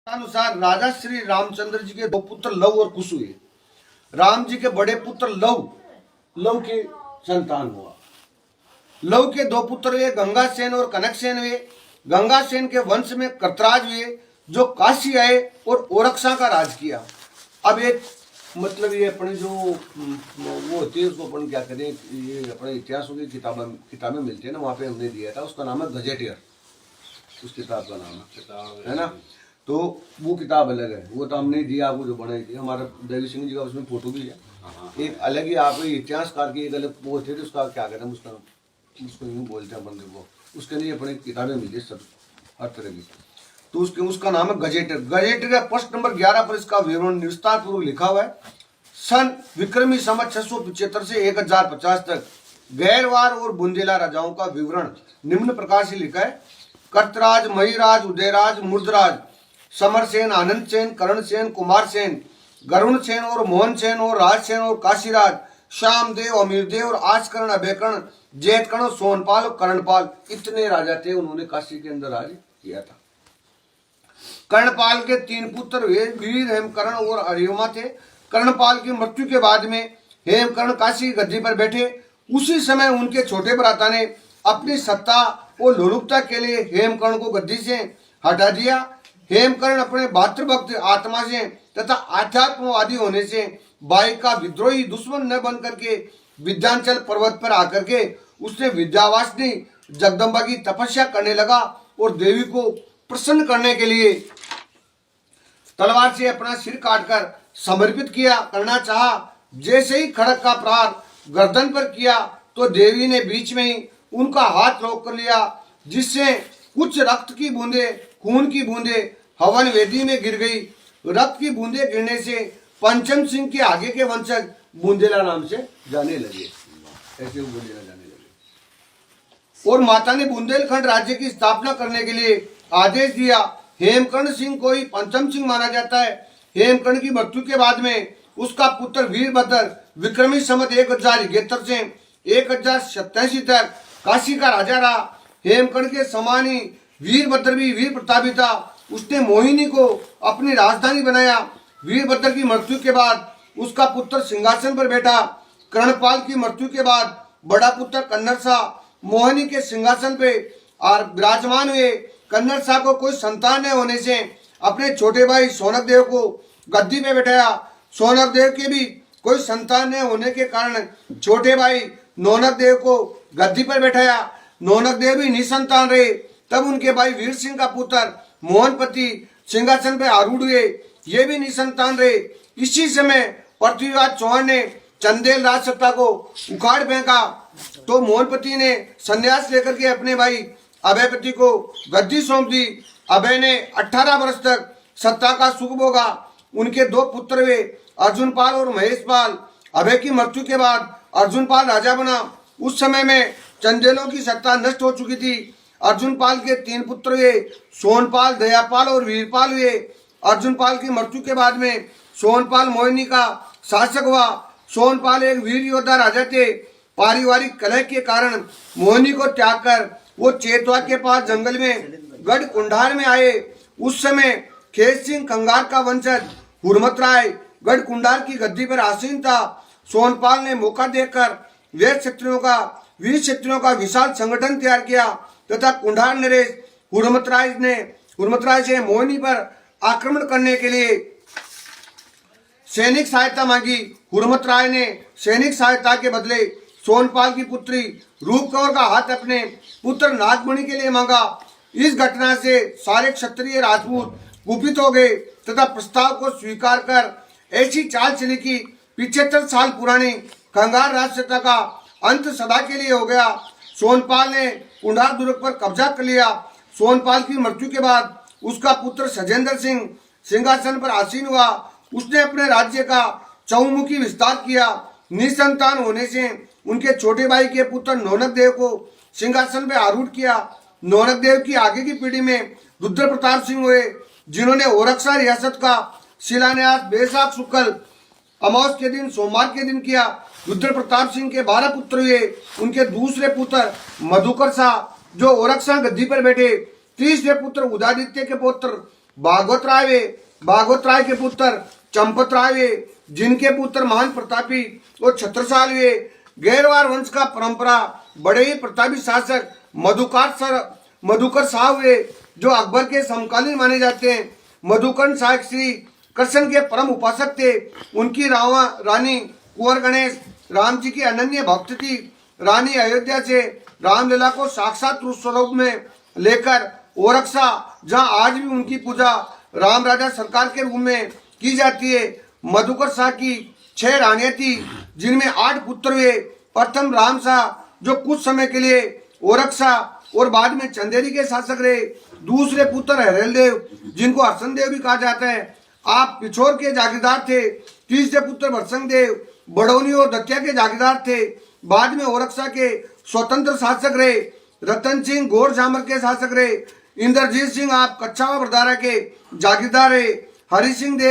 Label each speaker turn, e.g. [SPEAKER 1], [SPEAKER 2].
[SPEAKER 1] अनुसार राजा श्री रामचंद्र जी के दो पुत्र लव और कुश हुए। राम जी के बड़े पुत्र लव के संतान हुआ। लव के दो पुत्र हुए, गंगासेन और कनकसेन हुए। गंगासेन के वंश में कर्तराज हुए जो काशी आए और ओरक्षा का राज किया। अब एक मतलब ये अपने जो वो होती है उसको अपन क्या करें, ये अपने इतिहासों की किताबें मिलती है ना, वहाँ पे हमने दिया था, उसका नाम है गजेटियर। उस किताब का नाम है ना, तो वो किताब अलग है, वो तो हमने दिया आपको जो बनाई थी, हमारा देवी सिंह जी का उसमें फोटो भी है। एक अलग ही आप इतिहासकार की एक अलग वो थे, उसका क्या कहते हैं, उसको यूँ बोलते हैं बंदे को, उसके लिए अपने किताबें मिली सब हर तरह की। तो उसका नाम है गजेटर। गजेटर प्रश्न नंबर 11 पर इसका विवरण विस्तार पूर्वक लिखा हुआ है। सन विक्रमी संवत 675 से 1050 तक गैरवार और बुंदेला राजाओं का विवरण निम्न प्रकार से लिखा है। कर्तराज, महीराज, उदयराज, मुर्दराज, समरसेन, आनंद सेन, करण सेन, कुमार सेन, गरुण सेन और मोहन सेन और राजसेन और काशीराज, श्यामदेव, अमीरदेव और आजकरण, अभयकरण, जैतकर्ण, सोनपाल और करणपाल, इतने राजा थे, उन्होंने काशी के अंदर राज किया था। कर्णपाल के 3 पुत्र हुए, वीर, हेमकर्ण और अरियमा थे। कर्णपाल की मृत्यु के बाद में हेमकर्ण काशी की गद्दी पर बैठे। उसी समय उनके छोटे भ्राता ने अपनी सत्ता और लोलुपता के लिए हेमकर्ण को गद्दी से हटा दिया। हेमकर्ण अपने भातृभक्त आत्मा से तथा आध्यात्मवादी होने से बाई का विद्रोही दुश्मन न बन करके विद्यांचल पर्वत पर आकर के उसने विद्यावासिनी जगदम्बा की तपस्या करने लगा और देवी को प्रसन्न करने के लिए तलवार से अपना सिर काटकर समर्पित करना चाहा। जैसे ही खड़ग का प्रहार गर्दन पर किया तो देवी ने बीच में ही उनका हाथ रोक कर लिया, जिससे कुछ रक्त की बूंदे, खून की बूंदे हवन वेदी में गिर गई। रक्त की बूंदे गिरने से पंचम सिंह के आगे के वंशज बुंदेला नाम से जाने लगे, ऐसे वो बुंदेला जाने लगे। और माता ने बुंदेलखंड राज्य की स्थापना करने के लिए आदेश दिया। हेमकर्ण सिंह को ही पंचम सिंह माना जाता है। हेमकर्ण की मृत्यु के बाद में उसका पुत्र वीरभद्र विक्रमी संवत 1071 से 1087 तक काशी का राजा रहा। हेमकर्ण के समान ही वीरभद्र भी वीर प्रतापी था। उसने मोहिनी को अपनी राजधानी बनाया। वीरभद्र की मृत्यु के बाद उसका पुत्र सिंहासन पर बैठा। कर्णपाल की मृत्यु के बाद बड़ा पुत्र कन्नर शाह मोहिनी के सिंहासन पे विराजमान हुए। कन्नर शाह को कोई संतान न होने से अपने छोटे भाई सोनक देव को गद्दी पे बैठाया। सोनक देव के भी कोई संतान न होने के कारण छोटे भाई नौनक देव को गद्दी पर बैठाया। नौनक देव भी निसंतान रहे। तब उनके भाई वीर सिंह का पुत्र मोहनपति सिंहासन पर आरूढ़ हुए, ये भी निसंतान रहे। इसी समय पृथ्वीराज चौहान ने चंदेल राज सत्ता को उखाड़ फेंका तो मोहनपति ने संन्यास लेकर के अपने भाई अभयपति को गद्दी सौंप दी। अभय ने 18 वर्ष तक सत्ता का सुख भोगा। उनके 2 पुत्र हुए, अर्जुनपाल और महेशपाल। अभय की मृत्यु के बाद अर्जुनपाल राजा बना। उस समय में चंदेलों की सत्ता नष्ट हो चुकी थी। अर्जुनपाल के 3 पुत्र हुए, सोनपाल, दयापाल और वीरपाल हुए। अर्जुनपाल की मृत्यु के बाद में सोनपाल मोहिनी का शासक हुआ। सोनपाल एक वीर योद्धा राजा थे। पारिवारिक कलह के कारण मोहिनी को त्याग कर वो चेतवा के पास जंगल में गढ़ कुंडार में आए। उस समय खेत सिंह खंगार का वंशज हुरमत राय गढ़ कुंडार की गद्दी पर आसीन था। सोनपाल ने मौका देखकर वीर क्षत्रियों का विशाल संगठन तैयार किया तथा कुंडार नरेश हुरमत राय से मोहिनी पर आक्रमण करने के लिए सैनिक सहायता मांगी। हुरमत राय ने सैनिक सहायता के बदले सोनपाल की पुत्री रूपकौर का हाथ अपने पुत्र नागमणि के लिए मांगा। इस घटना से सारे क्षत्रिय राजपूत कुपित हो गए तथा प्रस्ताव को स्वीकार कर ऐसी चाल चली कि 75 साल पुरानी खंगार राजसत्ता का अंत सदा के लिए हो गया। सोनपाल ने कुंडार दुर्ग पर कब्जा कर लिया। सोनपाल की मृत्यु के बाद उसका पुत्र सजेंद्र सिंह सिंहासन पर आसीन हुआ। उसने अपने राज्य का चहुमुखी विस्तार किया। निसंतान होने से उनके छोटे भाई के पुत्र नौनक देव को सिंहासन पर आरूढ़ किया। नौनक देव की आगे की पीढ़ी में रुद्र प्रताप सिंह हुए, जिन्होंने ओरक्षा रियासत का शिलान्यास बैसाख शुक्ल अमावस के दिन सोमवार के दिन किया। रुद्र प्रताप सिंह के 12 पुत्र हुए। उनके दूसरे पुत्र मधुकर शाह जो ओरक्षा गद्दी पर बैठे। तीसरे पुत्र उदयादित्य के पुत्र भागवत राय वे, भागवत राय के पुत्र चंपत राय वे, जिनके पुत्र महान प्रतापी और छत्रसाल वे। गैरवार वंश का परंपरा बड़े ही प्रतापी शासक मधुकर शाह हुए, जो अकबर के समकालीन माने जाते हैं। मधुकर शाह श्री कृष्ण के परम उपासक थे। उनकी रानी कुंवर गणेश राम जी की अनन्य भक्त थी। रानी अयोध्या से रामलीला को साक्षात रूप स्वरूप में लेकर ओरक्षा, जहां आज भी उनकी पूजा राम राजा सरकार के रूप में की जाती है। मधुकर शाह की 6 रानियां थी, जिनमें 8 पुत्र हुए। प्रथम राम शाह, जो कुछ समय के लिए ओरक्षा और बाद में चंदेरी के शासक रहे। दूसरे पुत्र हरेल देव, जिनको हर्षण देव भी कहा जाता है, आप पिछोर के जागीरदार थे। तीसरे पुत्र भरसंग देव बड़ौनी और दतिया के जागीरदार थे। बाद में ओरक्षा के स्वतंत्र शासक रहे। रतन सिंह गौर झामर के शासक रहे। इंद्रजीत सिंह आप कच्छावा बरदारा के जागीरदार रहे। हरि सिंह देव